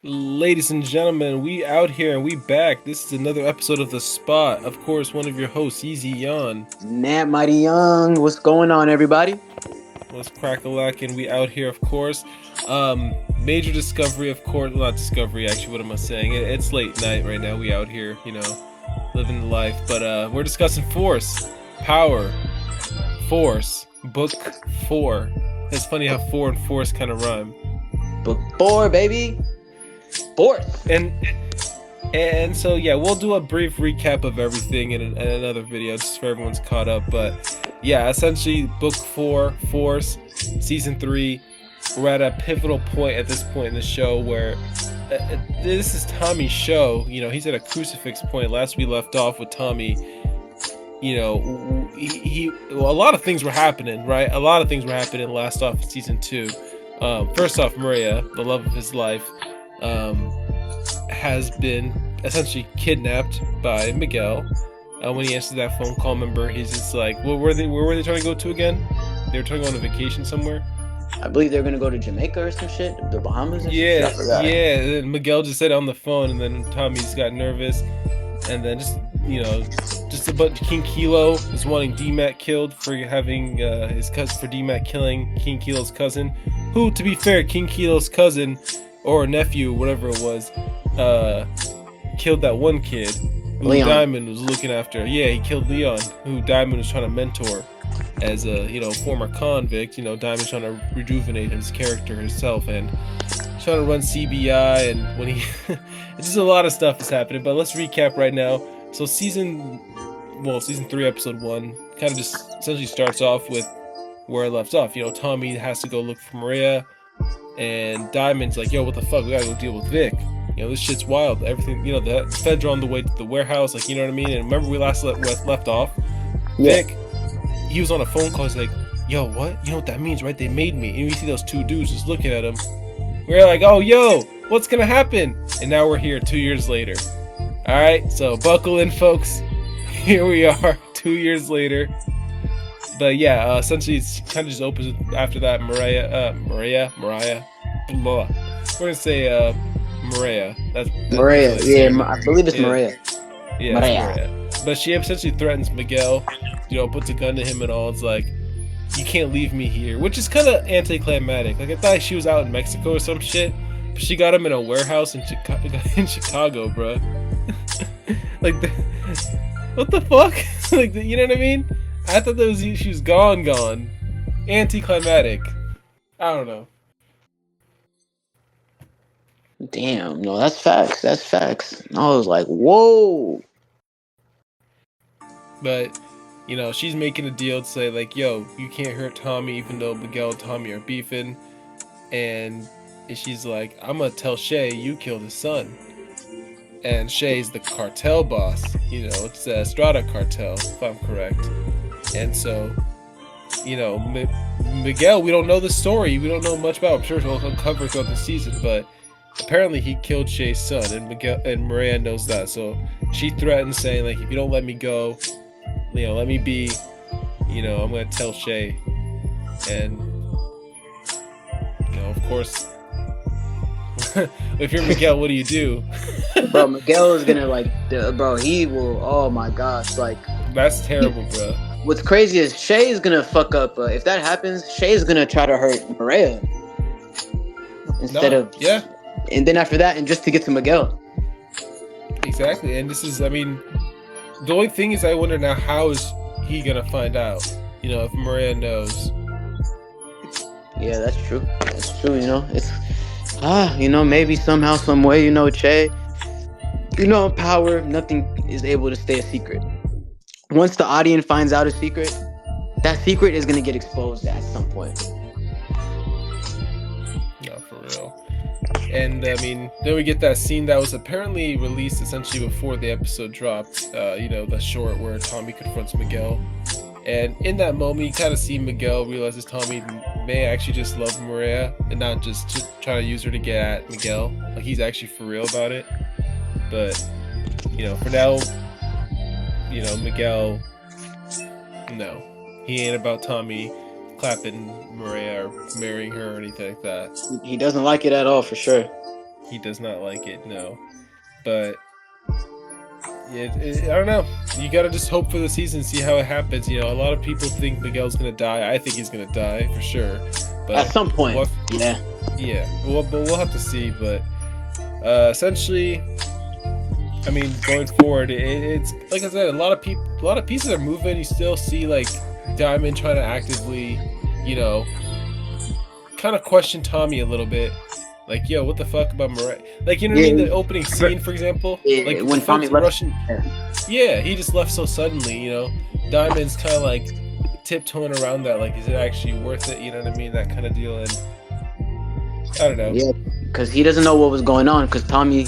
Ladies and gentlemen, we out here and we back. This is another episode of The Spot. Of course, one of your hosts, Easy Yon. Nat Mighty Young, what's going on, everybody? Let's crack a lack and we out here, of course. Major discovery, of course. Well, not discovery, actually, what am I saying? It's late night right now. We out here, living the life. But we're discussing Force, Power, Force, Book 4. It's funny how 4 and Force kind of rhyme. Book 4, baby. Fourth. And so yeah, we'll do a brief recap of everything in another video just so everyone's caught up. But yeah, essentially Book 4, Force, Season 3, we're at a pivotal point at this point in the show where this is Tommy's show. He's at a crucifix point. Last we left off with Tommy, a lot of things were happening, right? A lot of things were happening last off in Season 2. First off, Maria, the love of his life, has been essentially kidnapped by Miguel. When he answers that phone call, remember, he's just like, where were they trying to go to again? They were trying to go on a vacation somewhere. I believe they're gonna go to Jamaica or some shit, the Bahamas. Or Yeah, some shit. yeah. And Miguel just said it on the phone, and then Tommy's got nervous, and then just a bunch. King Kilo is wanting D-Mac killed for having his cousin, for D-Mac killing King Kilo's cousin, who, to be fair, King Kilo's cousin or nephew, whatever it was, killed that one kid who Leon. Diamond was looking after. Yeah, he killed Leon, who Diamond was trying to mentor as a former convict. Diamond's trying to rejuvenate his character himself and trying to run CBI. And when he, it's just a lot of stuff is happening. But let's recap right now. So season 3, episode 1, kind of just essentially starts off with where it left off. Tommy has to go look for Maria, and Diamond's like, yo, what the fuck? We gotta go deal with Vic. This shit's wild. Everything, the feds are on the way to the warehouse, like, you know what I mean? And remember we left off? Yeah. Vic, he was on a phone call. He's like, yo, what? You know what that means, right? They made me. And we see those two dudes just looking at him. We're like, oh, yo, what's gonna happen? And now we're here 2 years later. All right, so buckle in, folks. Here we are 2 years later. But yeah, essentially it's kind of just opens after that. Mariah, blah. We're gonna say Maria. That's Maria. really Yeah, I believe it's Maria. Yeah, Maria. But she essentially threatens Miguel. Puts a gun to him and all. It's like, you can't leave me here, which is kind of anticlimactic. Like, I thought she was out in Mexico or some shit, but she got him in a warehouse in Chicago, bro. Like, what the fuck? Like, you know what I mean? I thought she was gone. Anticlimactic. I don't know. Damn, no, that's facts. That's facts. I was like, whoa. But, she's making a deal to say, like, yo, you can't hurt Tommy, even though Miguel and Tommy are beefing. And she's like, I'm gonna tell Shay you killed his son. And Shay's the cartel boss. It's the Estrada cartel, if I'm correct. And so, Miguel, we don't know the story. We don't know much about him. I'm sure he'll uncover throughout the season, but apparently he killed Shay's son, and Maria knows that. So she threatens, saying, like, if you don't let me go, let me be, I'm gonna tell Shay. And of course, if you're Miguel, what do you do? Bro, Miguel is gonna bro, he will, oh my gosh, like, that's terrible, bro. What's crazy is Shay is gonna fuck up. If that happens, Shay is gonna try to hurt Maria instead of, yeah. And then after that, and just to get to Miguel. Exactly, and this is, I mean, the only thing is, I wonder now, how is he gonna find out? If Maria knows. Yeah, that's true. That's true. It's maybe somehow, some way, Che. Power. Nothing is able to stay a secret. Once the audience finds out a secret, that secret is gonna get exposed at some point. No, for real. And I mean, then we get that scene that was apparently released essentially before the episode dropped. The short where Tommy confronts Miguel, and in that moment, you kind of see Miguel realizes Tommy may actually just love Maria and not just trying to use her to get at Miguel. Like, he's actually for real about it. But for now, Miguel, no, he ain't about Tommy clapping Maria or marrying her or anything like that. He doesn't like it at all, for sure. He does not like it. No, but I don't know. You gotta just hope for the season, see how it happens. You know, a lot of people think Miguel's gonna die. I think he's gonna die for sure. But At some point, yeah. But we'll have to see. But essentially, I mean, going forward, it's like I said, a lot of pieces are moving. You still see like Diamond trying to actively, you know, kind of question Tommy a little bit. Like, yo, what the fuck about Mariah? Like, you know what I mean? The opening scene, for example. Yeah, like when Tommy left. Russian. Yeah, he just left so suddenly. You know, Diamond's kind of like tiptoeing around that. Like, is it actually worth it? You know what I mean? That kind of deal. And I don't know. Yeah, because he doesn't know what was going on. Because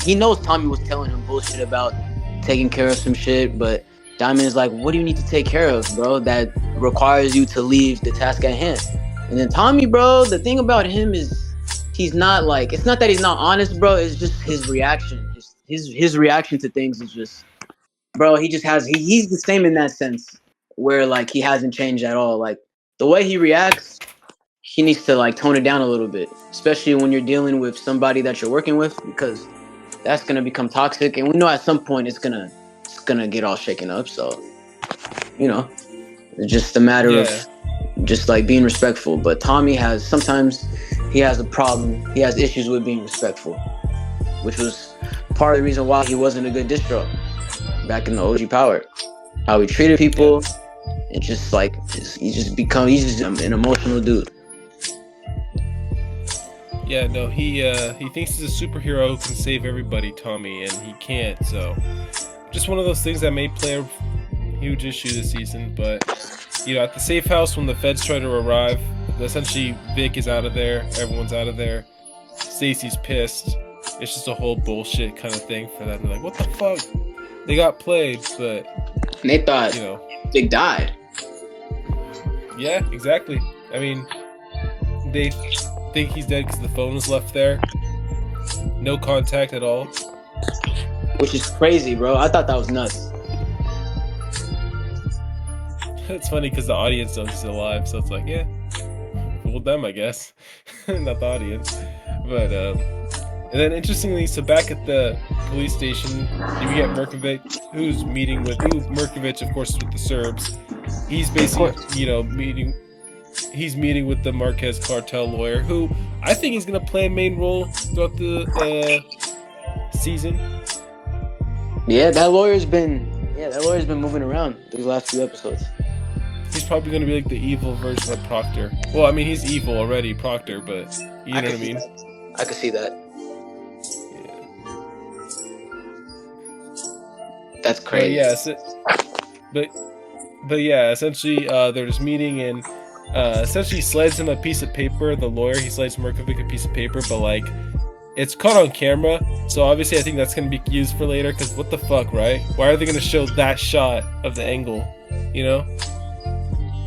he knows Tommy was telling him bullshit about taking care of some shit. But Diamond is like, what do you need to take care of, bro? That requires you to leave the task at hand. And then Tommy, bro, the thing about him is he's not like, it's not that he's not honest, bro. It's just his reaction. His reaction to things is just, bro, he just has, he's the same in that sense where like he hasn't changed at all. Like the way he reacts, he needs to like tone it down a little bit, especially when you're dealing with somebody that you're working with, because that's gonna become toxic, and we know at some point it's gonna get all shaken up. So, you know, it's just a matter of just like being respectful. But Tommy sometimes he has a problem. He has issues with being respectful, which was part of the reason why he wasn't a good distro back in the OG Power. How he treated people, and just like he's just an emotional dude. Yeah, no, he thinks he's a superhero who can save everybody, Tommy, and he can't. So, just one of those things that may play a huge issue this season. But you know, at the safe house when the feds try to arrive, essentially Vic is out of there. Everyone's out of there. Stacy's pissed. It's just a whole bullshit kind of thing for them. They're like, what the fuck? They got played, but and they thought, you know, Vic died. Yeah, exactly. I mean, they think he's dead because the phone was left there. No contact at all. Which is crazy, bro. I thought that was nuts. It's funny because the audience knows he's alive, so it's like, yeah, fooled them, I guess. Not the audience. But, and then interestingly, so back at the police station, we get Merkovich, who's meeting with, Merkovich, of course, with the Serbs. He's basically, you know, meeting with the Marquez cartel lawyer, who I think is going to play a main role throughout the season. Yeah, that lawyer's been moving around these last few episodes. He's probably going to be like the evil version of Proctor. Well, I mean, he's evil already, Proctor, but you know what I mean? I could see that. Yeah. That's crazy. But yeah, essentially, they're just meeting, and essentially he slides him a piece of paper. The lawyer, he slides Merkovic a piece of paper, but like, it's caught on camera, so obviously I think that's going to be used for later, because what the fuck, right? Why are they going to show that shot of the angle, you know?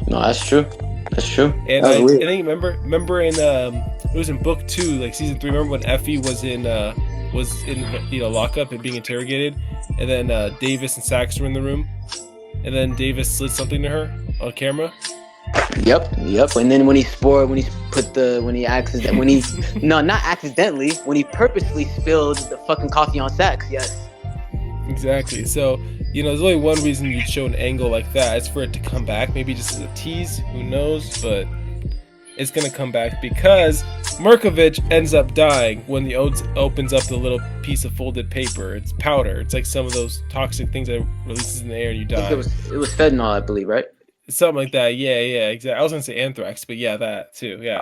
No, that's true. That's true. And I think remember in it was in book 2, like season 3. Remember when Effie was in you know, lockup and being interrogated, and then Davis and Sax were in the room, and then Davis slid something to her on camera. Yep. And then when he purposely spilled the fucking coffee on Sax. Yes. Exactly. So, you know, there's only one reason you'd show an angle like that. It's for it to come back. Maybe just as a tease. Who knows? But it's going to come back because Merkovich ends up dying when the opens up the little piece of folded paper. It's powder. It's like some of those toxic things that releases in the air and you die. It was fentanyl, I believe, right? Something like that. Yeah, exactly. I was going to say anthrax, but yeah, that too. Yeah.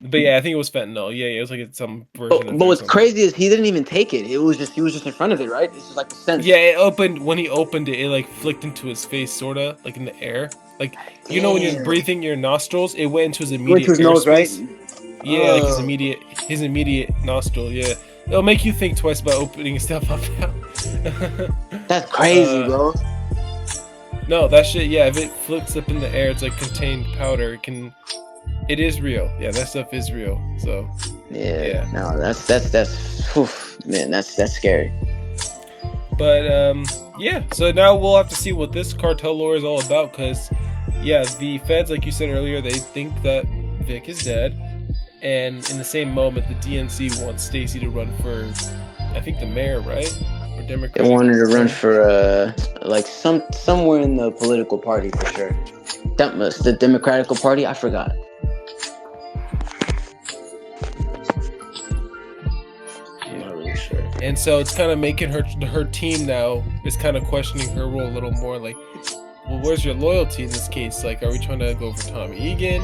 But yeah, I think it was fentanyl. Yeah, it was like some version of it. But what's crazy is he didn't even take it. He was just in front of it, right? It's just like the sense. Yeah, it opened when he opened it. It like flicked into his face, sorta like in the air. Like you know when you're breathing your nostrils, it went into his immediate nose, right? Yeah, like his immediate nostril. Yeah, it'll make you think twice about opening stuff up now. That's crazy, bro. No, that shit. Yeah, if it flicks up in the air, it's like contained powder. It is real. Yeah, that stuff is real. So yeah. No, that's oof, man, that's scary. But yeah, so now we'll have to see what this cartel lore is all about, because yeah, the feds, like you said earlier, they think that Vic is dead, And in the same moment, the DNC wants Stacy to run for, I think, the mayor, right? Or Democratic. They wanted to run for like somewhere in the political party for sure. That was the Democratic Party. I forgot. I'm not really sure. And so it's kind of making her team now is kind of questioning her role a little more. Like, well, where's your loyalty in this case? Like, are we trying to go for Tommy Egan?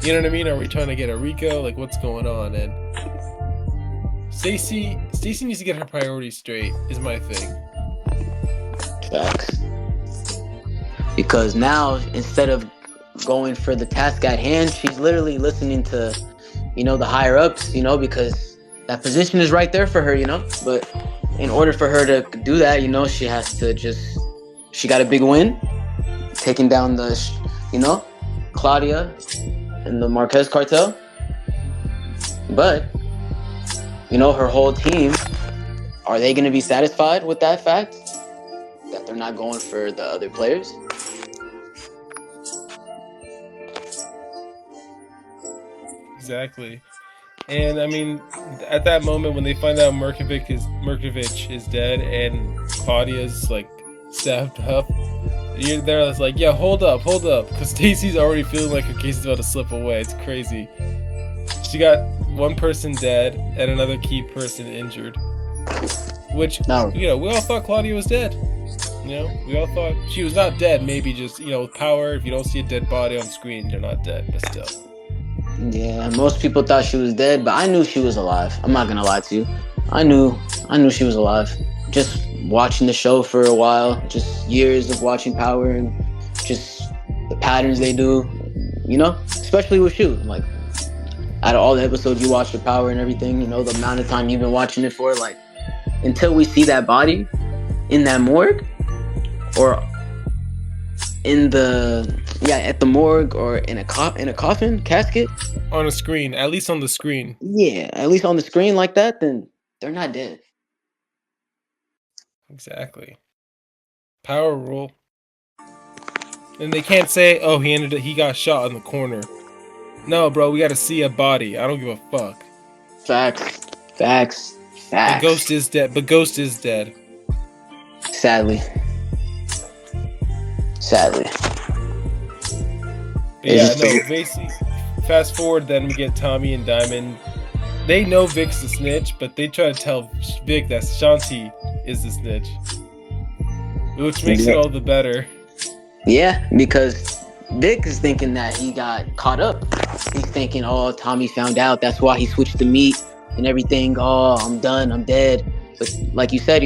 You know what I mean? Are we trying to get a Rico? Like, what's going on? And Stacy needs to get her priorities straight, is my thing. Facts. Because now, instead of going for the task at hand, she's literally listening to, the higher ups, because that position is right there for her, But in order for her to do that, she has to she got a big win, taking down the, Claudia and the Marquez cartel. But, her whole team, are they going to be satisfied with that fact? That they're not going for the other players? Exactly. And I mean, at that moment when they find out Merkovich is dead and Claudia's like stabbed up, they're like, yeah, hold up, because Stacy's already feeling like her case is about to slip away. It's crazy. She got one person dead and another key person injured, which we all thought Claudia was dead. We all thought she was not dead. Maybe just with power, if you don't see a dead body on screen, you're not dead. But still. Yeah, most people thought she was dead, but I knew she was alive. I'm not gonna lie to you. I knew she was alive. Just watching the show for a while, just years of watching Power and just the patterns they do, especially with you. Like, out of all the episodes you watch with Power and everything, the amount of time you've been watching it for, like, until we see that body in that morgue or at the morgue or in a coffin casket on a screen, at least on the screen. Yeah, at least on the screen like that, then they're not dead. Exactly. Power rule. And they can't say, "Oh, he got shot in the corner." No, bro, we got to see a body. I don't give a fuck. Facts. The Ghost is dead. But Ghost is dead. Sadly. Yeah, no, basically, fast forward, then we get Tommy and Diamond. They know Vic's the snitch, but they try to tell Vic that Shanti is the snitch. Which makes it all the better. Yeah, because Vic is thinking that he got caught up. He's thinking, oh, Tommy found out. That's why he switched the meat and everything. Oh, I'm done. I'm dead. But like you said,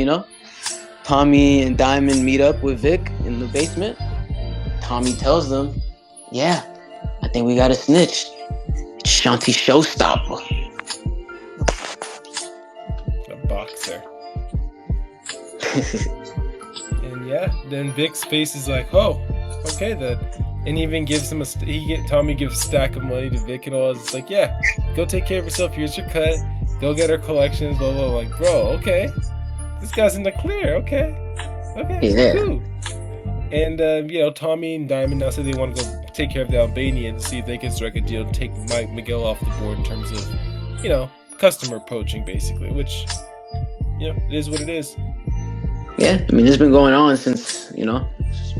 Tommy and Diamond meet up with Vic in the basement. Tommy tells them, yeah, I think we got a snitch. It's Shanti Showstopper. A boxer. And yeah, then Vic's face is like, oh, okay then. And he even gives him Tommy gives a stack of money to Vic and all. It's like, yeah, go take care of yourself. Here's your cut. Go get her collections. Blah blah. Like, bro, okay, this guy's in the clear. Okay, yeah. Cool. And Tommy and Diamond now say they want to go take care of the Albanian, see if they can strike a deal to take Miguel off the board in terms of, customer poaching, basically. Which, it is what it is. Yeah, I mean, it's been going on since,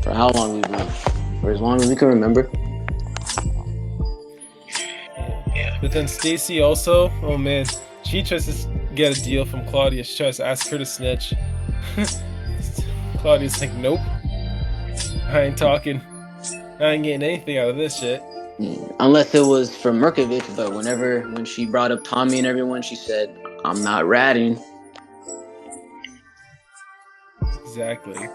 for how long we've been, for as long as we can remember. Yeah. But then Stacy also, oh man, she tries to get a deal from Claudia. She tries to ask her to snitch. Claudia's like, nope. I ain't talking. I ain't getting anything out of this shit. Unless it was for Merkovich, but when she brought up Tommy and everyone, she said, I'm not ratting. Exactly.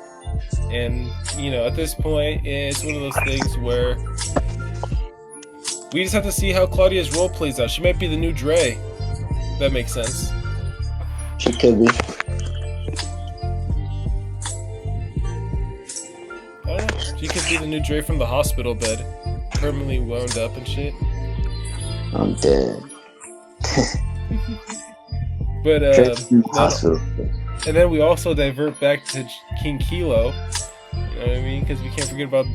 And, at this point, it's one of those things where we just have to see how Claudia's role plays out. She might be the new Dre. That makes sense. She could be. She could be the new Dre from the hospital bed. Permanently wound up and shit. I'm dead. But, hospital. And then we also divert back to King Kilo. You know what I mean? Because we can't forget about...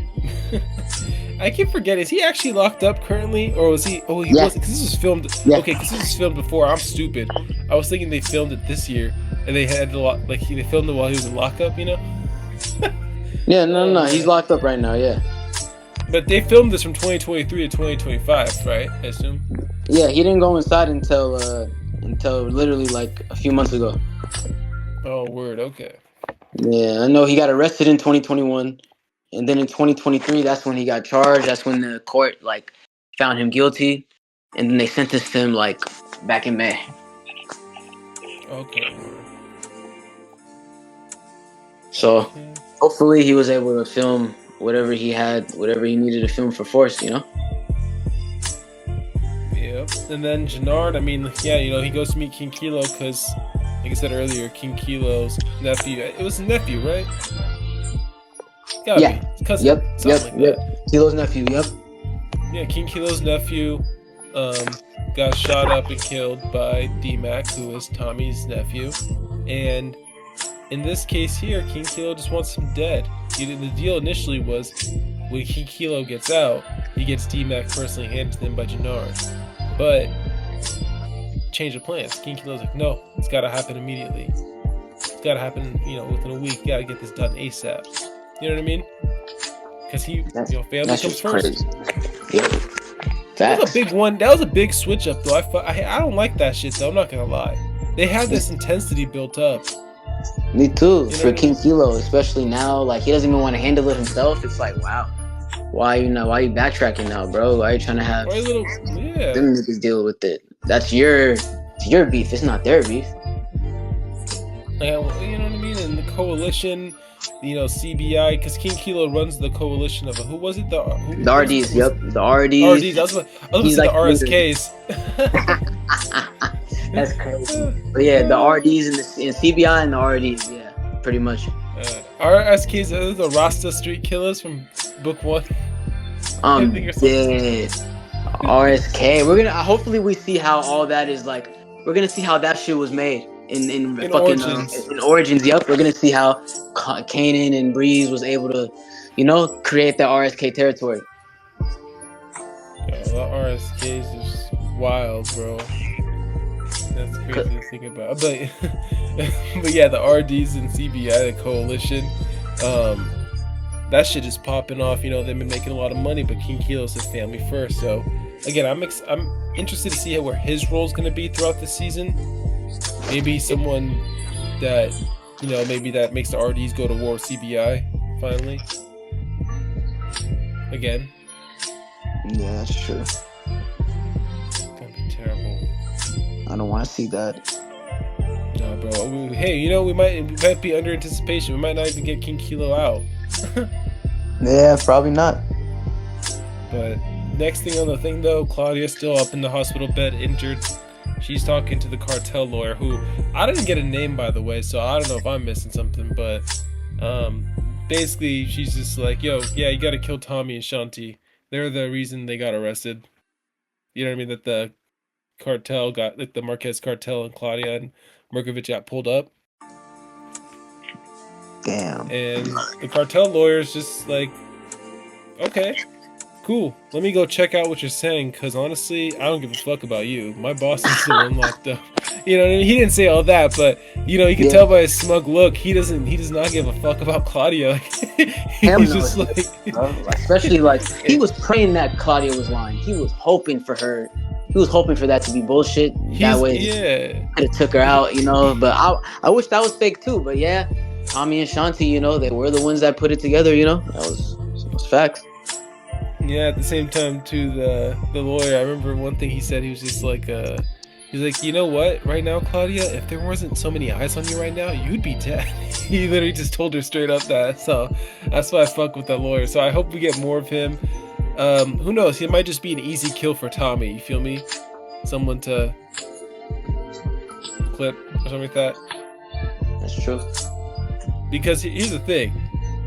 I keep forgetting. Is he actually locked up currently, or was he? Oh, he Yeah. wasn't. Because this was filmed. Yeah. Okay, because this was filmed before. I'm stupid. I was thinking they filmed it this year, and they had the they filmed it while he was in lockup. You know? Yeah, no, Oh, no, he's man. locked up right now. Yeah. But they filmed this from 2023 to 2025, right? I assume. Yeah, he didn't go inside until literally like a few months ago. Oh, word. Okay. Yeah, I know he got arrested in 2021, and then in 2023, that's when he got charged. That's when the court like found him guilty, and then they sentenced him like back in May. Okay. So Okay. hopefully he was able to film whatever he had, whatever he needed to film for Force, you know? Yep. And then Jannard, I mean, yeah, you know, he goes to meet King Kilo because, like I said earlier, King Kilo's nephew. It was his nephew, right? Gotta Yeah. be. His cousin. Yep. Something Yep. like that. Kilo's nephew. Yep. Yeah, King Kilo's nephew got shot up and killed by D-Mac, who is Tommy's nephew. And in this case here, King Kilo just wants him dead. The deal initially was when King Kilo gets out, he gets D-Mac personally handed to him by Jannard. But change of plans. King Kilo's like, no, it's gotta happen immediately. It's gotta happen, you know, within a week. You gotta get this done ASAP. You know what I mean? Because family comes first. Yep. That was a big one. That was a big switch up, though. I don't like that shit, though. I'm not gonna lie. They have this intensity built up. Me too. You know For King Kilo, especially now, like he doesn't even want to handle it himself. It's like, wow, why are you backtracking now, bro? Why are you trying to have them niggas deal with it? It's your beef. It's not their beef. Yeah, well, you know what I mean? And the coalition, you know, CBI, because King Kilo runs the coalition of who was it? The RDs. Yep, the RDs. RDs. I was going to say the RSKs. That's crazy. But yeah, the RDs and CBI and the RDs. Yeah, pretty much. RSKs are the Rasta Street Killers from Book 1. Yeah. RSK. We're gonna hopefully we see how all that is like. We're gonna see how that shit was made in fucking Origins. In Origins. Yep. We're gonna see how Kanan and Breeze was able to, you know, create that RSK territory. Yo, the RSKs is wild, bro. That's crazy to think about. But yeah, the RDs and CBI, the coalition, that shit is popping off. You know, they've been making a lot of money, but King Kilo says family first. So again, I'm interested to see where his role is going to be throughout the season. Maybe someone that, you know, maybe that makes the RDs go to war with CBI finally. Again. Yeah, that's true. It's gonna be terrible. I don't want to see that. Nah, bro. Hey, you know, we might be under anticipation. We might not even get King Kilo out. Yeah, probably not. But next thing on the thing, though, Claudia's still up in the hospital bed, injured. She's talking to the cartel lawyer, who I didn't get a name, by the way, so I don't know if I'm missing something. But basically, she's just like, yo, yeah, you gotta kill Tommy and Shanti. They're the reason they got arrested. You know what I mean? That the cartel got, like the Marquez cartel and Claudia and Markovich got pulled up. Damn. And the cartel lawyer's just like, okay, cool. Let me go check out what you're saying, because honestly, I don't give a fuck about you. My boss is the one locked up. You know what I mean? He didn't say all that, but you know, you can tell by his smug look, he does not give a fuck about Claudia. He's just like, especially like he was praying that Claudia was lying. He was hoping for her. He was hoping for that to be bullshit. That way, it took her out, you know. But I wish that was fake too. But yeah, Tommy and Shanti, you know, they were the ones that put it together. You know, that was facts. Yeah. At the same time, too, the lawyer. I remember one thing he said. He was just like, he's like, you know what? Right now, Claudia, if there wasn't so many eyes on you right now, you'd be dead. He literally just told her straight up that. So that's why I fuck with that lawyer. So I hope we get more of him. Who knows? He might just be an easy kill for Tommy. You feel me? Someone to clip or something like that. That's true. Because here's the thing,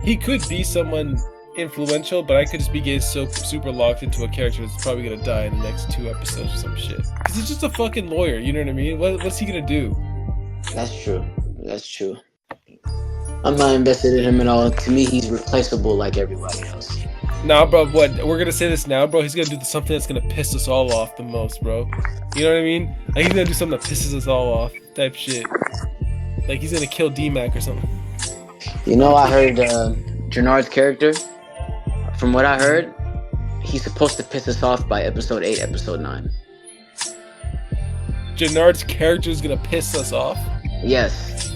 he could be someone influential, but I could just be getting so super locked into a character that's probably gonna die in the next 2 episodes or some shit. Because he's just a fucking lawyer. You know what I mean? What's he gonna do? That's true. That's true. I'm not invested in him at all. To me, he's replaceable like everybody else. Nah, bro, what? We're gonna say this now, bro. He's gonna do something that's gonna piss us all off the most, bro. You know what I mean? Like, he's gonna do something that pisses us all off, type shit. Like, he's gonna kill D-Mac or something. You know, I heard Jernard's character. From what I heard, he's supposed to piss us off by episode 8, episode 9. Jernard's character is gonna piss us off? Yes.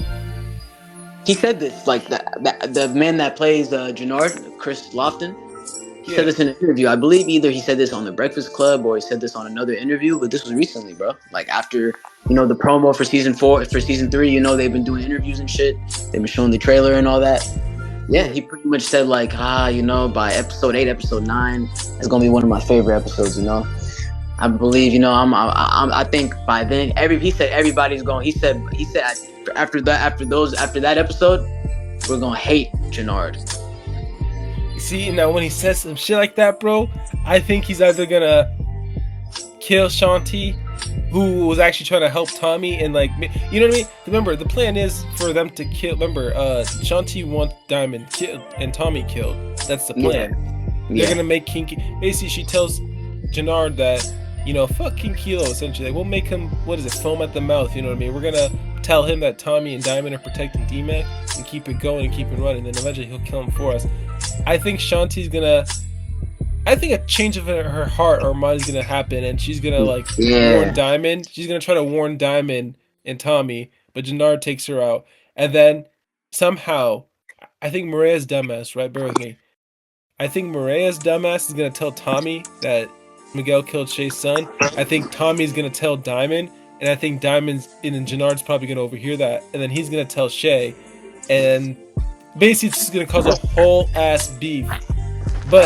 He said this, like, the man that plays Jernard, Chris Lofton, he said this in an interview. I believe either he said this on The Breakfast Club or he said this on another interview, but this was recently, bro. Like, after, you know, the promo for season 3, you know, they've been doing interviews and shit. They've been showing the trailer and all that. Yeah, he pretty much said, like, you know, by episode 8, episode 9, it's gonna be one of my favorite episodes, you know. I believe, you know, I think by then, he said everybody's going. He said after that episode, we're gonna hate Jernard. See, now when he says some shit like that, bro, I think he's either gonna kill Shanti, who was actually trying to help Tommy, and, like, you know what I mean? Remember, the plan is for them to kill. Remember, Shanti wants Diamond killed and Tommy killed. That's the plan. Yeah. They're gonna make Kinky. Basically, she tells Jernard that, you know, fuck King Kilo, essentially. Like, we'll make him, what is it, foam at the mouth, you know what I mean? We're gonna tell him that Tommy and Diamond are protecting D-Mac and keep it going and keep it running, then eventually he'll kill him for us. I think Shanti's gonna, I think a change of her heart or mind is gonna happen, and she's gonna, like, warn Diamond. She's gonna try to warn Diamond and Tommy, but Jernard takes her out. And then, somehow, I think Maria's dumbass, right? Bear with me. I think Maria's dumbass is gonna tell Tommy that Miguel killed Shay's son. I think Tommy's gonna tell Diamond, and I think Diamond's and then Jernard's probably gonna overhear that, and then he's gonna tell Shay, and basically it's just gonna cause a whole ass beef. But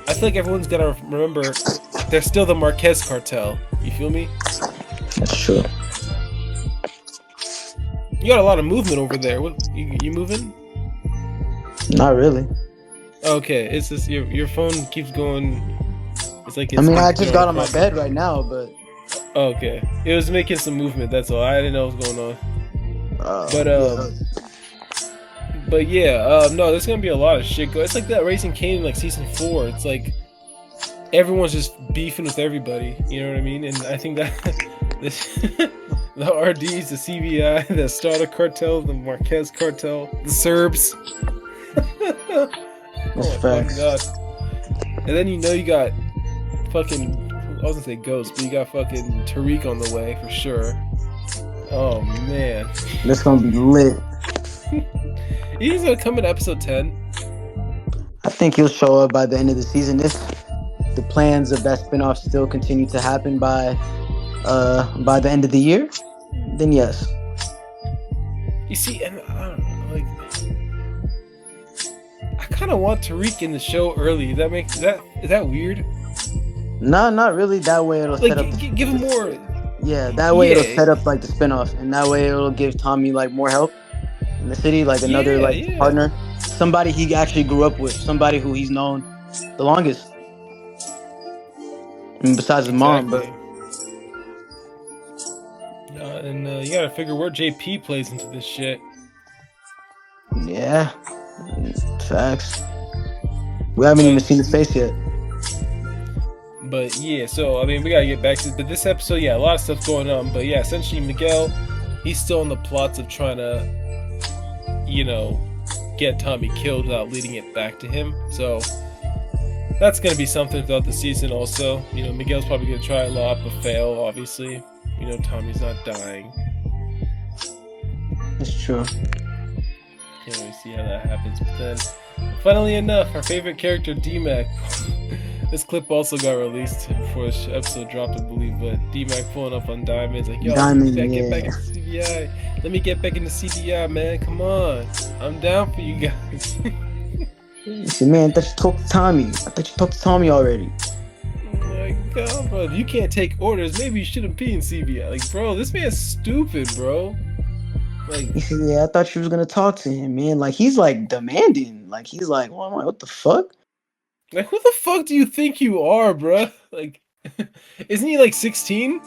I feel like everyone's gotta remember they're still the Marquez cartel. You feel me? That's true. You got a lot of movement over there. What, you moving? Not really. Okay, it's just your phone keeps going. It's like it's, I mean, I just got on my bed right now, but okay, it was making some movement. That's all. I didn't know what was going on. But yeah, no, there's gonna be a lot of shit. It's like that Raising Kanan, like season 4. It's like everyone's just beefing with everybody. You know what I mean? And I think that this, the RDs, the CBI, the Starter cartel, the Marquez cartel, the Serbs. That's facts. God. And then, you know, you got fucking, I was gonna say Ghost, but you got fucking Tariq on the way for sure. Oh man, this gonna be lit. He's gonna come in episode 10. I think he'll show up by the end of the season if the plans of that spinoff still continue to happen by the end of the year. Then yes. You see, and I don't know, like, I kind of want Tariq in the show early. Is that weird? No, not really. That way it'll like, set up. Give him more. Yeah, that way it'll set up like the spinoff, and that way it'll give Tommy like more help in the city, like another partner, somebody he actually grew up with, somebody who he's known the longest. I mean, besides his mom, but. And you gotta figure where JP plays into this shit. Yeah, facts. We haven't even seen his face yet. But yeah, so I mean, we gotta get back to. But this episode, yeah, a lot of stuff going on. But yeah, essentially, Miguel, he's still in the plots of trying to, you know, get Tommy killed without leading it back to him. So that's gonna be something throughout the season. Also, you know, Miguel's probably gonna try a lot, but fail. Obviously, you know, Tommy's not dying. That's true. Can't really see how that happens. But then, funnily enough, our favorite character, D-Mac. This clip also got released before this episode dropped, I believe. But D-Mac pulling up on Diamond, like, yo, Diamond, get back into CBI. Let me get back into CBI, man. Come on, I'm down for you guys. You see, man, I thought you talked to Tommy. I thought you talked to Tommy already. Oh my god, bro, if you can't take orders, maybe you shouldn't be in CBI. Like, bro, this man's stupid, bro. Like, yeah, I thought you was gonna talk to him, man. Like, he's like demanding. Like, he's like, well, I'm like, what the fuck? Like, who the fuck do you think you are, bro? Like, isn't he like 16?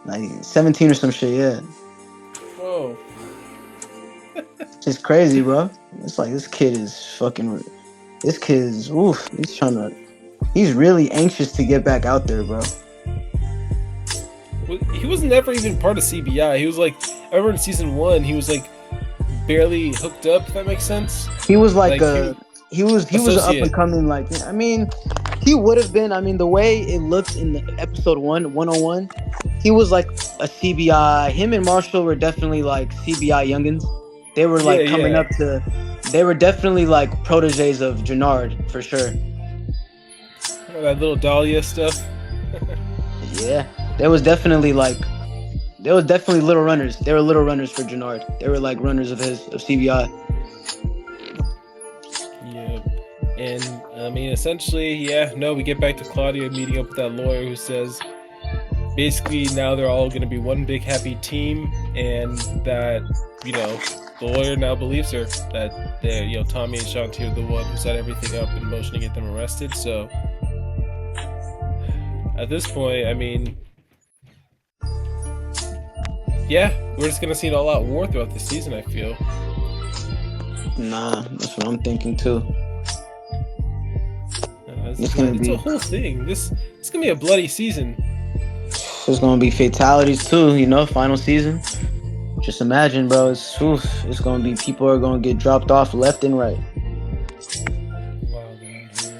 Like 17 or some shit, yeah. Bro. It's crazy, bro. It's like this kid is fucking This kid's oof. He's really anxious to get back out there, bro. He was never even part of CBI. He was like, I remember in season 1, he was like barely hooked up. If that makes sense. He was like he was an up associate. and coming, like, I mean, he would have been. I mean, the way it looked in the episode 101, he was like a CBI. Him and Marshall were definitely like CBI youngins. They were like coming up to. They were definitely like proteges of Jannard for sure. That little Dahlia stuff. Yeah, there was definitely little runners. They were little runners for Jannard. They were like runners of CBI. Yeah, and I mean, essentially, we get back to Claudia meeting up with that lawyer who says basically now they're all going to be one big happy team, and that, you know, the lawyer now believes her that they, you know, Tommy and Shanti are the one who set everything up in motion to get them arrested. So at this point, I mean, yeah, we're just gonna see an all-out war throughout the season, I feel. Nah, that's what I'm thinking too. It's a whole thing. It's gonna be a bloody season. There's gonna be fatalities too, you know, final season. Just imagine, bro. It's gonna be, people are gonna get dropped off left and right. Wow, man, dude.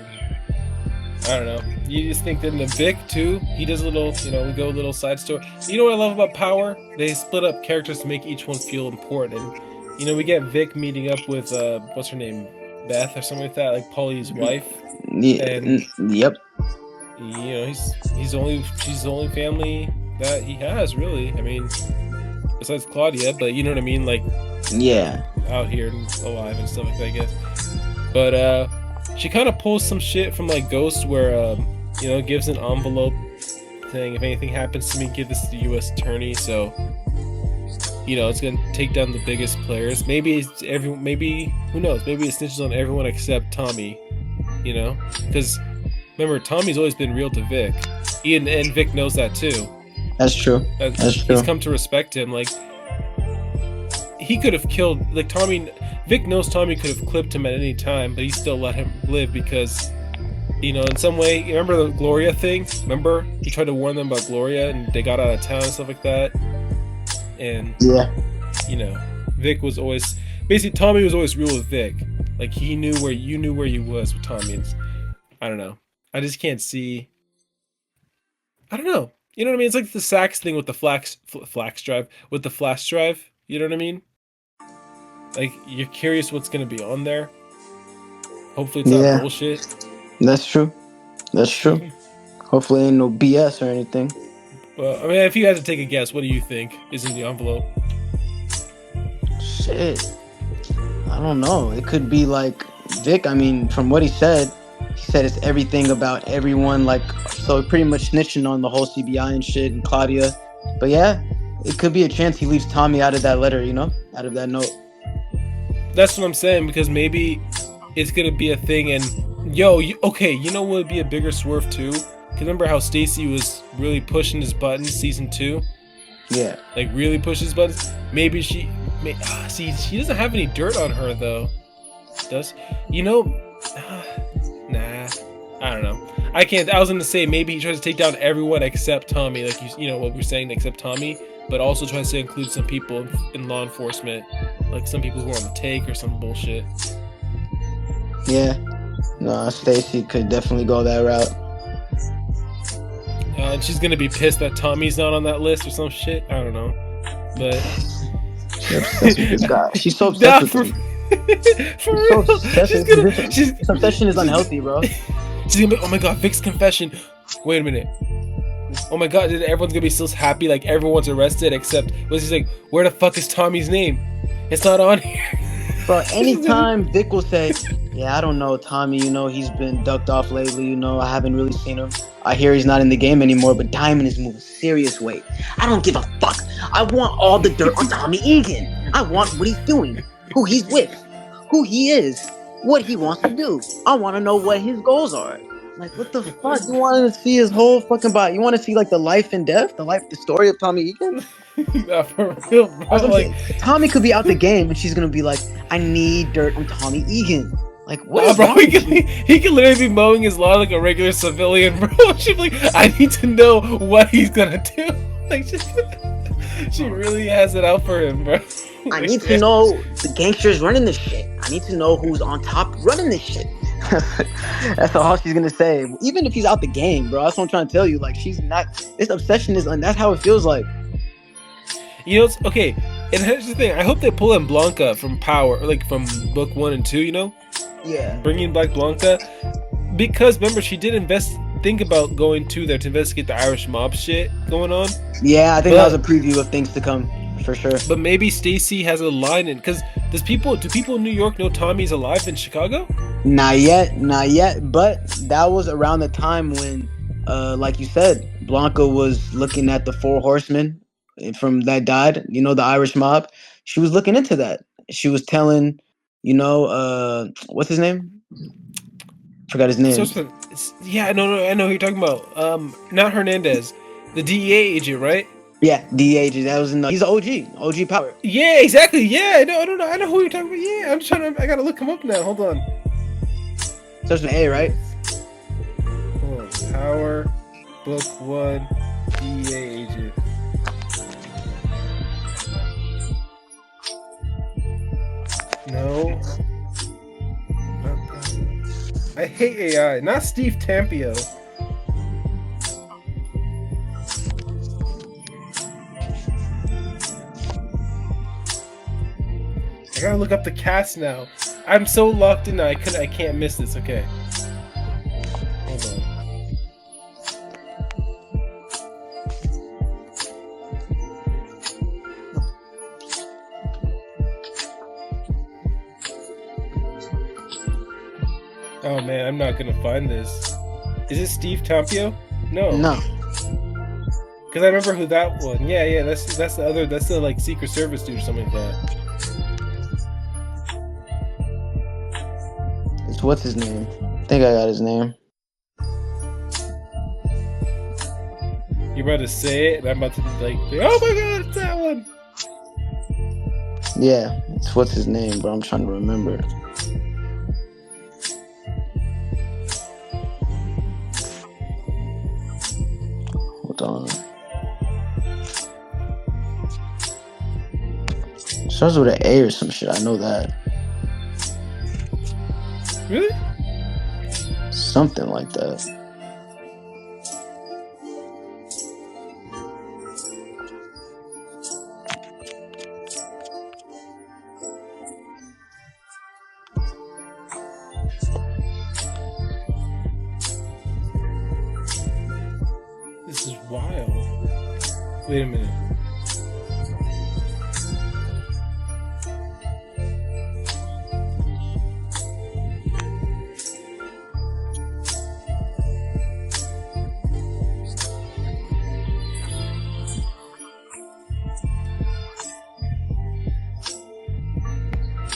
I don't know. You just think that in the Vic too, he does a little, you know, we go a little side story. You know what I love about Power? They split up characters to make each one feel important. And, you know, we get Vic meeting up with what's her name, Beth or something like that, like Paulie's wife. Yeah. And yep. You know, she's the only family that he has, really. I mean, besides Claudia, but you know what I mean, like, yeah, out here and alive and stuff like that, I guess. But she kind of pulls some shit from like Ghost, where you know, gives an envelope saying, if anything happens to me, give this to the U.S. attorney. So, you know, it's gonna take down the biggest players. Maybe who knows? Maybe it snitches on everyone except Tommy. You know, because remember, Tommy's always been real to Vic. And Vic knows that too. That's true. That's true. He's come to respect him. Like, he could have killed, like, Tommy. Vic knows Tommy could have clipped him at any time, but he still let him live because, you know, in some way, you remember the Gloria thing? Remember? He tried to warn them about Gloria and they got out of town and stuff like that. And, yeah, you know, Vic was always, basically, Tommy was always real with Vic. Like, he knew where you was with Tommy. It's, I don't know. I just can't see. I don't know. You know what I mean? It's like the Sax thing with the flash drive. With the flash drive. You know what I mean? Like, you're curious what's going to be on there. Hopefully it's not bullshit. That's true. That's true. Hopefully ain't no BS or anything. Well, I mean, if you had to take a guess, what do you think is in the envelope? Shit. I don't know. It could be like Vic. I mean, from what he said it's everything about everyone. Like, so pretty much snitching on the whole CBI and shit and Claudia. But yeah, it could be a chance he leaves Tommy out of that letter, you know, out of that note. That's what I'm saying, because maybe it's gonna be a thing. And yo, okay, you know what would be a bigger swerve too? Cause remember how Stacy was really pushing his buttons season 2? Yeah, like really pushes his buttons. Maybe she doesn't have any dirt on her though. Does, you know? Nah, I don't know. I can't. I was gonna say maybe he tries to take down everyone except Tommy, like you know what we're saying, except Tommy, but also tries to include some people in law enforcement, like some people who are on the take or some bullshit. Yeah, no, Stacy could definitely go that route. And she's gonna be pissed that Tommy's not on that list or some shit. I don't know, but she's obsessed with this guy. She's so obsessed with him. For real. Confession is unhealthy, bro. She's gonna be, oh my god, Vic's confession. Wait a minute. Oh my god, everyone's gonna be so happy, like everyone's arrested except, he's like, where the fuck is Tommy's name? It's not on here. Bro, anytime Vic will say, yeah, I don't know, Tommy, you know, he's been ducked off lately, you know, I haven't really seen him. I hear he's not in the game anymore, but Diamond is moving serious weight. I don't give a fuck. I want all the dirt on Tommy Egan. I want what he's doing, who he's with, who he is, what he wants to do. I want to know what his goals are. Like, what the fuck? You want to see his whole fucking body? You want to see, like, the life and death? The story of Tommy Egan? Nah, for real, bro. Like, Tommy could be out the game, and she's going to be like, I need dirt on Tommy Egan. Like, what Nah, is bro, wrong with you? he can literally be mowing his lawn like a regular civilian, bro. She's like, I need to know what he's gonna do. Like, she really has it out for him, bro. I Like, need to know the gangsters running this shit. I need to know who's on top running this shit. That's all she's gonna say. Even if he's out the game, bro. That's what I'm trying to tell you. Like, she's not. This obsession is, and that's how it feels like. You know, it's okay. And here's the thing. I hope they pull in Blanca from Power, like from book 1 and 2. You know, Yeah. bringing back Blanca, because remember she did think about going to there to investigate the Irish mob shit going on. Yeah, I think that was a preview of things to come for sure. But maybe Stacy has a line in, because do people in New York know Tommy's alive in Chicago? Not yet. But that was around the time when, like you said, Blanca was looking at the 4 horsemen from that died. You know, the Irish mob. She was looking into that. She was telling, you know, what's his name? Forgot his name. Yeah, no, I know who you're talking about. Not Hernandez, the DEA agent, right? Yeah, DEA agent. That was he's an OG Power. Yeah, exactly. Yeah, I know who you're talking about. Yeah, I'm trying to. I gotta look him up now. Hold on. Starts with an A, right? Hold on. Power, book 1, DEA agent. No. I hate AI. Not Steve Tampio. I gotta look up the cast now. I'm so locked in now. I can't miss this. Okay. Hold on. Oh man, I'm not gonna find this. Is it Steve Tampio? No. No. Because I remember who that one. Yeah, that's the other. That's the like Secret Service dude or something like that. It's what's his name? I think I got his name. You're about to say it, and I'm about to be like, oh my god, it's that one. Yeah, it's what's his name, bro. I'm trying to remember. Hold on. Starts with an A or some shit. I know that. Really? Something like that. This is wild. Wait a minute.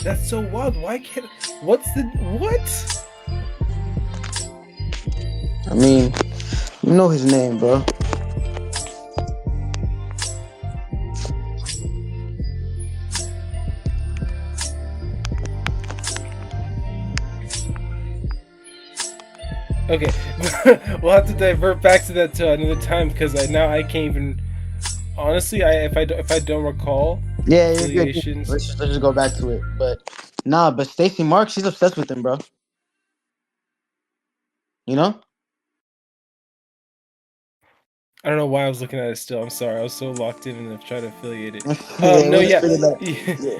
That's so wild. Why can't... What? I mean, you know his name, bro. Okay, we'll have to divert back to that another time, because I can't even... Honestly, if I don't recall... Yeah, you're good. Let's just go back to it. But nah, but Stacey Marks, she's obsessed with him, bro. You know? I don't know why I was looking at it still. I'm sorry. I was so locked in and trying to affiliate it. Yeah, No, yeah.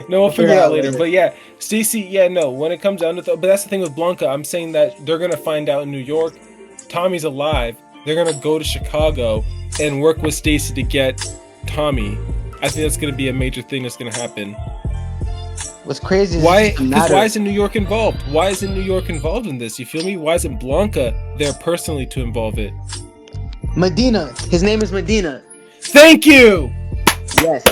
No, we'll figure it out later. later. But yeah, Stacy, yeah, no. When it comes down to but that's the thing with Blanca. I'm saying that they're gonna find out in New York, Tommy's alive. They're gonna go to Chicago and work with Stacy to get Tommy. I think that's gonna be a major thing that's gonna happen. What's crazy is why isn't New York involved? Why isn't New York involved in this? You feel me? Why isn't Blanca there personally to involve it? Medina. His name is Medina. Thank you. Yes.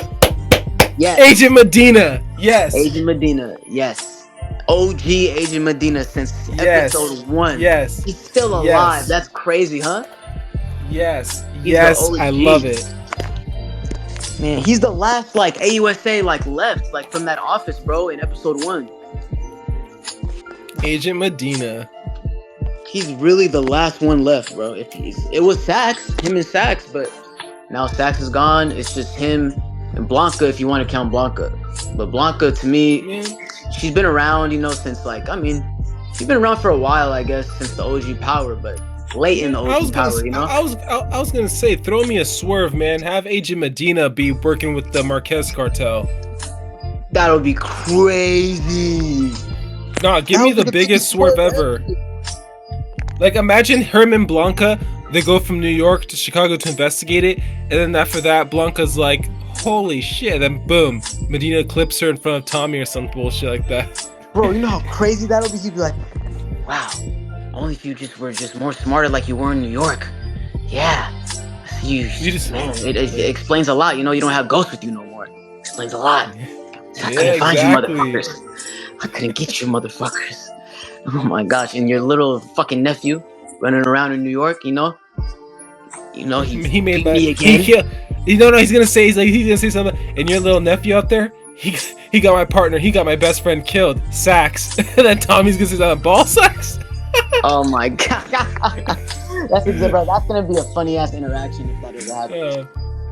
Yes. Agent Medina. Yes. Agent Medina. Yes. OG Agent Medina since episode 1. Yes. He's still alive. Yes. That's crazy, huh? Yes. He's yes. I love it. Man, he's the last like AUSA like left like from that office, bro, in episode 1. Agent Medina. He's really the last one left, bro. It was him and Sax, but now Sax is gone. It's just him and Blanca, if you want to count Blanca. But Blanca, to me, Man. she's been around, since she's been around for a while, I guess, since the OG Power, but late in the OG Power, I was gonna say, throw me a swerve, man. Have Agent Medina be working with the Marquez cartel. That would be crazy. Nah, give me the biggest swerve ever. Like, imagine Herm and Blanca, they go from New York to Chicago to investigate it, and then after that, Blanca's like, holy shit, then boom, Medina clips her in front of Tommy or some bullshit like that. Bro, you know how crazy that'll be? He'd be like, wow, only if you were more smarter like you were in New York. Yeah. Man, it explains a lot. You don't have ghosts with you no more. Explains a lot. I couldn't find you, motherfuckers. I couldn't get you, motherfuckers. Oh my gosh! And your little fucking nephew running around in New York, he made me again. He's gonna say something. And your little nephew out there, he got my partner, he got my best friend killed, Sax. And then Tommy's gonna say something, ball sacks. Oh my god, that's bro. That's gonna be a funny ass interaction if that ever happens.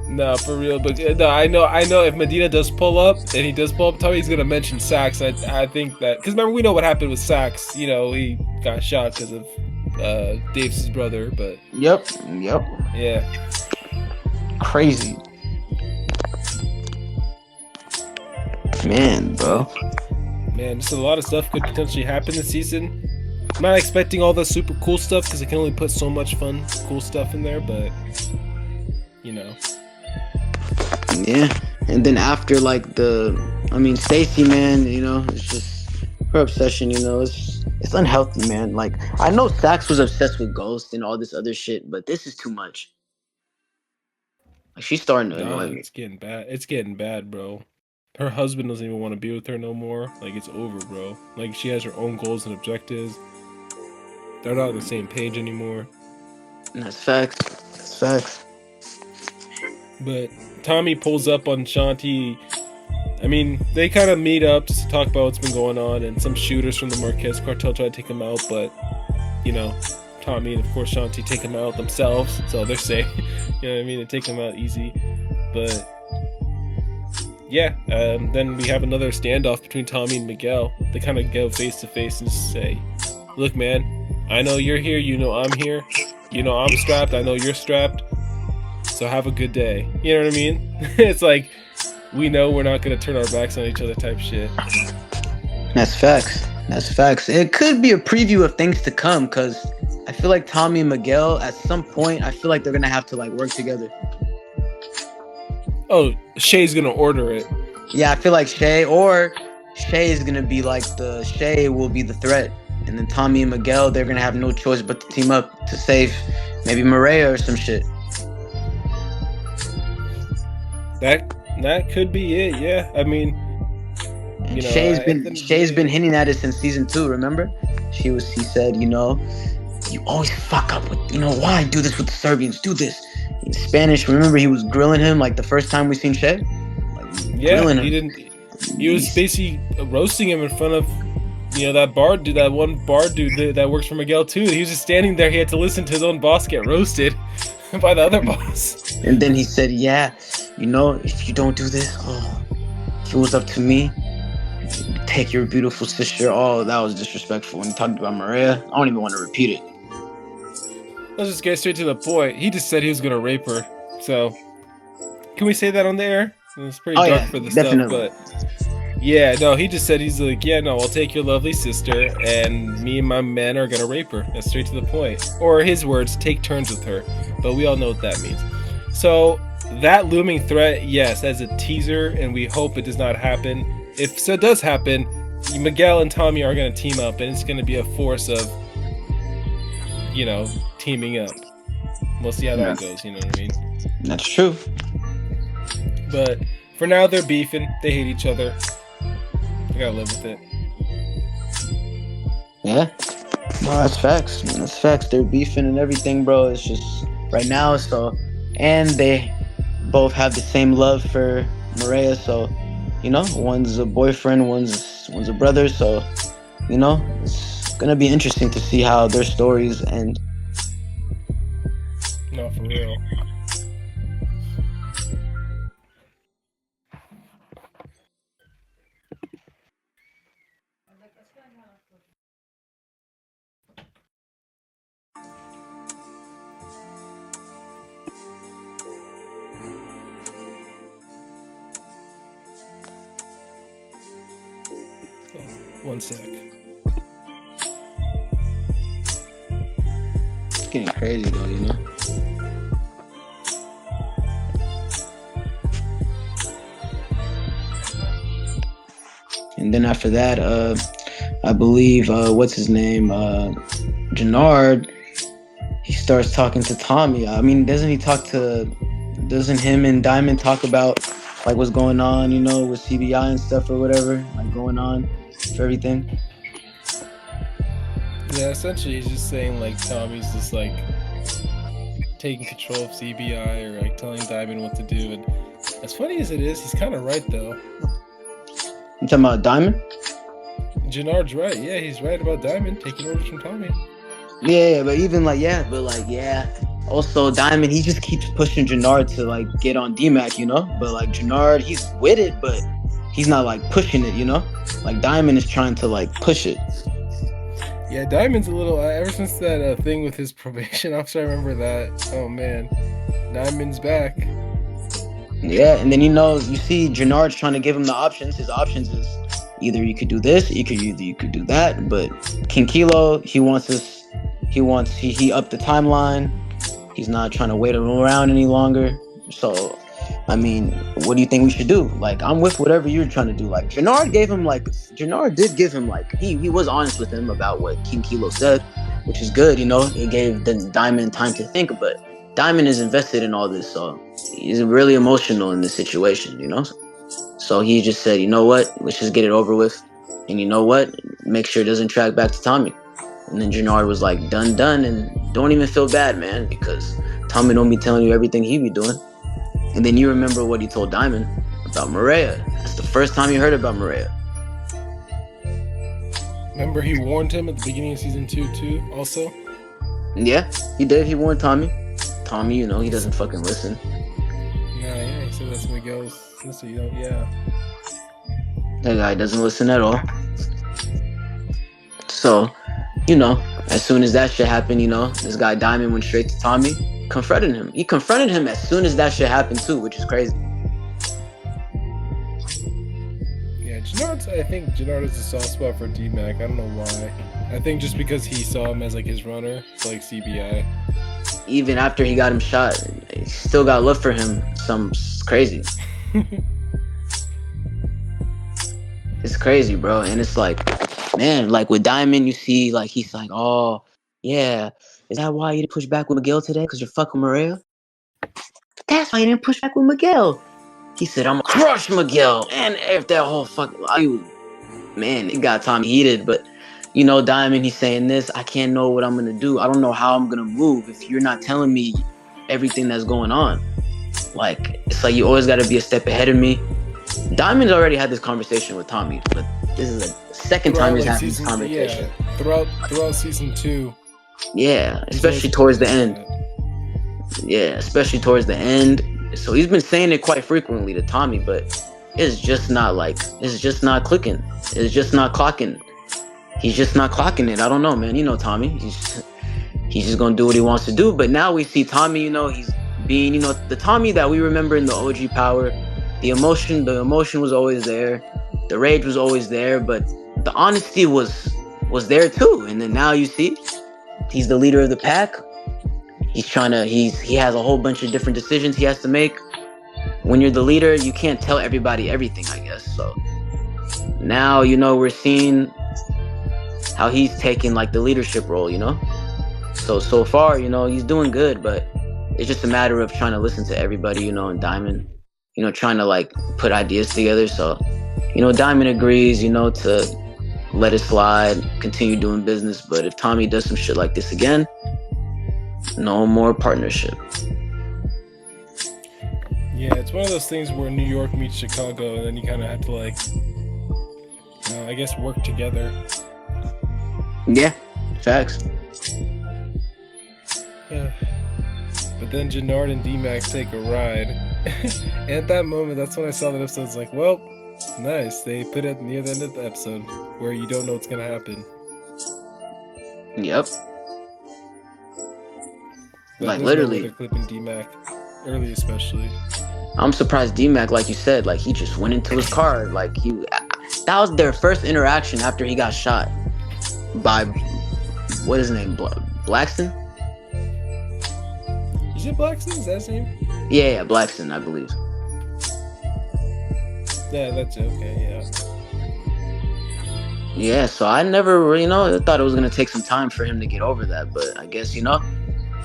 No, for real, but no, I know if Medina does pull up, and he does pull up, Tommy's gonna mention Sax. I think that, because remember, we know what happened with Sax. He got shot because of Dave's brother, but Yep. Yeah. Crazy. Man, bro. Man, just a lot of stuff could potentially happen this season. I'm not expecting all the super cool stuff because I can only put so much fun, cool stuff in there, but Yeah, and then after Stacy, man, it's just her obsession. It's unhealthy, man. Like, I know Sax was obsessed with Ghost and all this other shit, but this is too much. Like, she's starting to annoy me. It's getting bad. It's getting bad, bro. Her husband doesn't even want to be with her no more. Like, it's over, bro. Like, she has her own goals and objectives. They're not on the same page anymore. And that's facts. But Tommy pulls up on Shanti. I mean, they kind of meet up just to talk about what's been going on, and some shooters from the Marquez cartel try to take him out, but Tommy and of course Shanti take him out themselves, so they're safe. You know what I mean? They take him out easy. But yeah, then we have another standoff between Tommy and Miguel. They kind of go face to face and say, "Look, man, I know you're here. I'm here. I'm strapped. I know you're strapped. So have a good day." You know what I mean? It's like, we know we're not gonna turn our backs on each other type shit. That's facts. It could be a preview of things to come, because I feel like Tommy and Miguel, at some point, I feel like they're gonna have to work together. Oh, Shay's gonna order it. Yeah, I feel like Shay is gonna be Shay will be the threat, and then Tommy and Miguel, they're gonna have no choice but to team up to save maybe Maria or some shit. That could be it, yeah. I mean, Shay's been hinting at it since season 2. Remember, he said, you always fuck up with, why do this with the Serbians? Do this in Spanish. Remember, he was grilling him the first time we seen Shay. He was basically roasting him in front of that one bar dude that works for Miguel too. He was just standing there. He had to listen to his own boss get roasted by the other boss. And then he said, yeah, if you don't do this, if it was up to me, take your beautiful sister. Oh, that was disrespectful. When he talked about Maria, I don't even want to repeat it. Let's just get straight to the point. He just said he was gonna rape her. So, can we say that on the air? It's pretty dark for the definitely. stuff, but yeah, no, he just said, he's like, yeah, no, I'll take your lovely sister, and me and my men are gonna rape her. That's straight to the point. Or his words, take turns with her. But we all know what that means. So that looming threat, yes, as a teaser, and we hope it does not happen. If so it does happen, Miguel and Tommy are gonna team up, and it's gonna be a force of, teaming up. We'll see how that goes, you know what I mean? That's true. But for now, they're beefing. They hate each other. I gotta live with it. Yeah. No, that's facts. That's facts. They're beefing and everything, bro. It's just right now. So, and they both have the same love for Maria. So, one's a boyfriend, one's a brother. So, gonna be interesting to see how their stories end. No, for real. One sec. It's getting crazy though, you know. And then after that, I believe what's his name, Jannard. He starts talking to Tommy. I mean, doesn't him and Diamond talk about like what's going on, you know, with CBI and stuff or whatever, like going on for everything? Yeah, essentially he's just saying like Tommy's just like taking control of CBI or like telling Diamond what to do. And as funny as it is, he's kind of right though. You talking about Diamond? Jannard's right. Yeah, he's right about Diamond taking orders from Tommy. Yeah, but even like Also, Diamond, he just keeps pushing Jannard to like get on DMAC, you know. But like Jannard, he's with it, but he's not like pushing it, you know. Like Diamond is trying to like push it. Yeah, Diamond's a little. Ever since that thing with his probation officer, I remember that. Oh man, Diamond's back. Yeah, and then you see Jannard's trying to give him the options. His options is either you could do this, you could do that. But King Kilo, he upped the timeline. He's not trying to wait around any longer. So, I mean, what do you think we should do? Like, I'm with whatever you're trying to do. Like, Jannard did give him like he was honest with him about what King Kilo said, which is good. You know, it gave the Diamond time to think, but Diamond is invested in all this, so he's really emotional in this situation. You know, so he just said, you know what, let's just get it over with, and you know what, make sure it doesn't track back to Tommy. And then Jannard was like, done, and don't even feel bad, man, because Tommy don't be telling you everything he be doing. And then you remember what he told Diamond about Maria. That's the first time you heard about Maria. Remember he warned him at the beginning of season 2 too, also? Yeah, he did. He warned Tommy. Tommy, you know, he doesn't fucking listen. Yeah, he said that's Miguel's sister, you know, yeah. That guy doesn't listen at all. So, you know, as soon as that shit happened, you know, this guy Diamond went straight to Tommy, confronted him. He confronted him as soon as that shit happened too, which is crazy. Yeah, I think Jannard is a soft spot for DMAC. I don't know why. I think just because he saw him as like his runner, like CBI. Even after he got him shot, he still got love for him. It's crazy. It's crazy, bro. And it's like, man, like with Diamond, you see, like, he's like, oh, yeah, is that why you didn't push back with Miguel today? Because you're fucking Maria? That's why you didn't push back with Miguel. He said, I'm gonna crush Miguel. And if that whole man, it got Tommy heated. But, you know, Diamond, he's saying this, I can't know what I'm gonna do. I don't know how I'm gonna move if you're not telling me everything that's going on. Like, it's like you always gotta be a step ahead of me. Diamond's already had this conversation with Tommy, but this is the second time he's having this conversation. Yeah, throughout season 2. Yeah, especially towards the end. Yeah, especially towards the end. So he's been saying it quite frequently to Tommy, but it's just not clicking. It's just not clocking. He's just not clocking it. I don't know, man. You know Tommy. He's just gonna do what he wants to do. But now we see Tommy, you know, he's being, you know, the Tommy that we remember in the OG Power. The emotion was always there. The rage was always there, but the honesty was there too. And then now you see, he's the leader of the pack. He has a whole bunch of different decisions he has to make. When you're the leader, you can't tell everybody everything, I guess. So now, you know, we're seeing how he's taking like the leadership role, you know? So far, you know, he's doing good, but it's just a matter of trying to listen to everybody, you know, and Diamond, you know, trying to like put ideas together. So, you know, Diamond agrees, you know, to let it slide, continue doing business. But if Tommy does some shit like this again, no more partnership. Yeah, it's one of those things where New York meets Chicago, and then you kind of have to like, I guess, work together. Yeah, facts. But then Jannard and D-Max take a ride. And at that moment, that's when I saw that episode. It's like, well, nice. They put it near the end of the episode where you don't know what's going to happen. Yep. But Like, there's literally. no way they're clipping D-Mac. Early especially. I'm surprised D-Mac, like you said, like he just went into his car. Like that was their first interaction after he got shot by, what is his name, Blackston? Is it Blackston? Is that his name? Yeah, Blackston, I believe. Yeah, that's okay, yeah. Yeah, so I never, I thought it was gonna take some time for him to get over that, but I guess,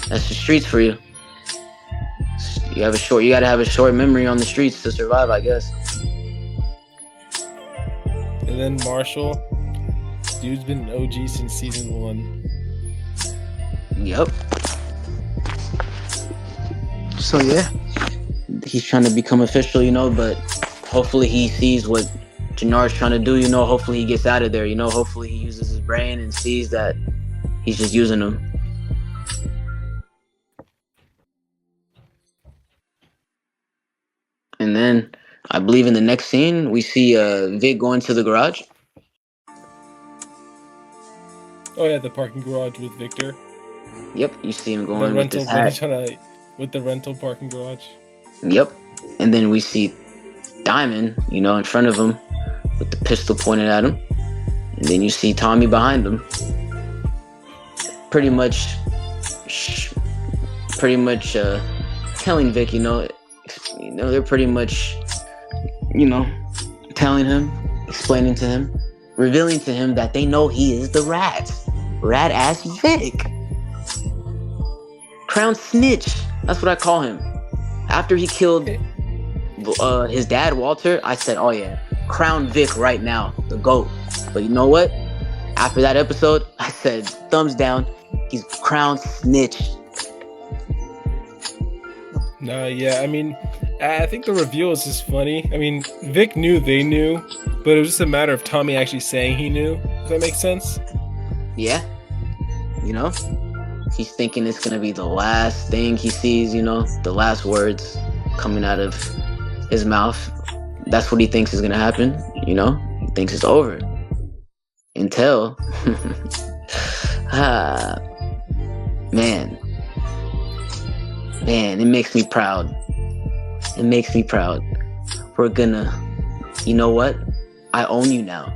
that's the streets for you. You gotta have a short memory on the streets to survive, I guess. And then Marshall, dude's been an OG since season 1. Yep. So yeah, he's trying to become official, but hopefully he sees what Jannard's trying to do, hopefully he gets out of there, hopefully he uses his brain and sees that he's just using them. And then I believe in the next scene we see Vic going to the garage. Oh yeah, the parking garage with Victor. Yep, you see him going with his hat. With the rental parking garage. Yep. And then we see Diamond, in front of him with the pistol pointed at him. And then you see Tommy behind him. Pretty much telling Vic, they're pretty much, telling him, explaining to him, revealing to him that they know he is the rat ass Vic. Crown snitch. That's what I call him. After he killed his dad, Walter, I said, oh yeah, crown Vic right now, the GOAT. But you know what? After that episode, I said, thumbs down, he's crown snitch. Nah, yeah, I mean, I think the reveal is just funny. I mean, Vic knew they knew, but it was just a matter of Tommy actually saying he knew. Does that make sense? Yeah. He's thinking it's gonna be the last thing he sees, the last words coming out of his mouth. That's what he thinks is gonna happen, He thinks it's over. Until man, it makes me proud. We're gonna, you know what? I own you now.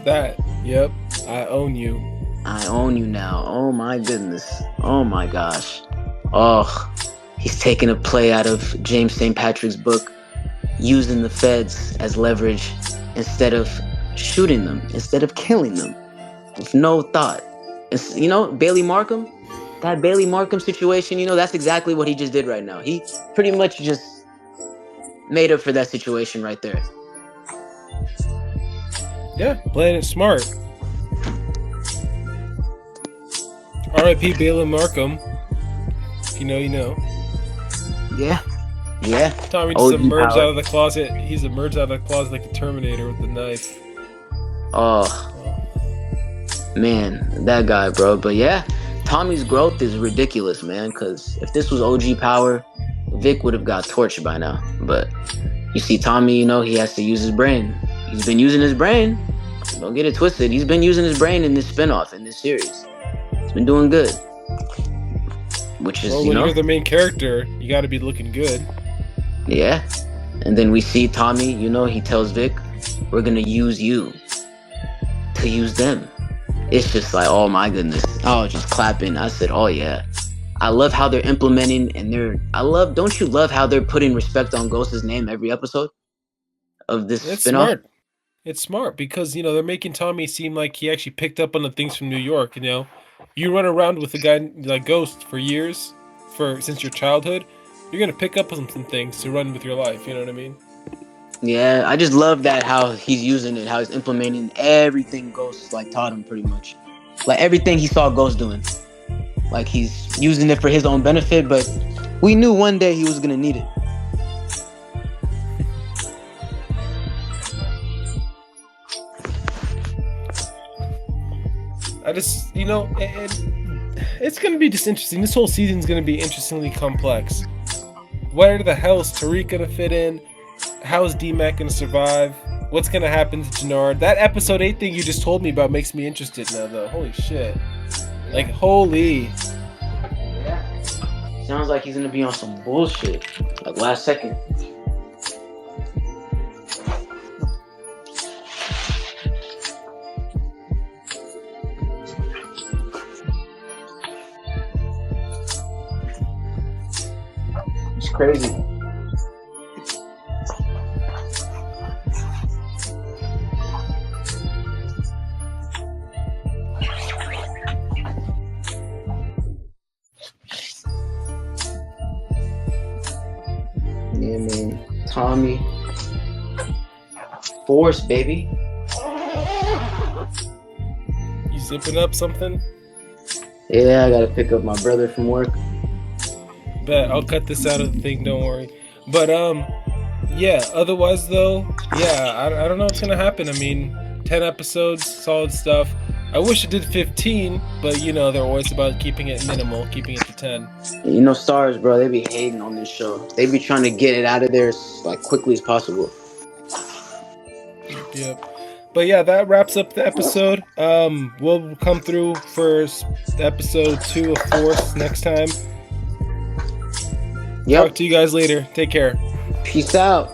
Yep, I own you. I own you now. Oh my goodness. Oh my gosh. Oh, he's taking a play out of James St. Patrick's book, using the feds as leverage instead of shooting them, instead of killing them, with no thought. It's, Bailey Markham, that Bailey Markham situation, that's exactly what he just did right now. He pretty much just made up for that situation right there. Yeah, playing it smart. R.I.P. Bailey Markham. If you know, you know. Yeah. Tommy just emerged out of the closet. He's emerged out of the closet like the Terminator with the knife. Oh. Man, that guy, bro. But yeah, Tommy's growth is ridiculous, man. Because if this was OG power, Vic would have got torched by now. But you see Tommy, he has to use his brain. He's been using his brain. Don't get it twisted. He's been using his brain in this spinoff, in this series. He's been doing good. Which is, when you're the main character, you got to be looking good. Yeah. And then we see Tommy, he tells Vic, we're going to use you to use them. It's just like, oh my goodness. I was just clapping. I said, oh yeah. I love how they're implementing don't you love how they're putting respect on Ghost's name every episode of this spinoff? Smart. It's smart because, they're making Tommy seem like he actually picked up on the things from New York, You run around with a guy like Ghost for years, since your childhood, you're going to pick up on some things to run with your life, you know what I mean? Yeah, I just love that how he's using it, how he's implementing everything Ghost taught him pretty much. Like everything he saw Ghost doing. Like he's using it for his own benefit, but we knew one day he was going to need it. I just, you know, it's gonna be just interesting. This whole season's gonna be interestingly complex. Where the hell is Tariq gonna fit in? How is D-Mac gonna survive? What's gonna happen to Jannard? That episode 8 thing you just told me about makes me interested now, though. Holy shit! Like, holy. Yeah. Sounds like he's gonna be on some bullshit. Like last second. It's crazy. Yeah, man. Tommy. Force, baby. You zipping up something? Yeah, I gotta pick up my brother from work. Bet I'll cut this out of the thing. Don't worry. But yeah. Otherwise, though, yeah, I don't know what's gonna happen. I mean, 10 episodes, solid stuff. I wish it did 15, but you know they're always about keeping it minimal, keeping it to 10. You know, STARZ, bro, they be hating on this show. They be trying to get it out of there like quickly as possible. Yep. But yeah, that wraps up the episode. We'll come through for episode 2 of Force next time. Yep. Talk to you guys later. Take care. Peace out.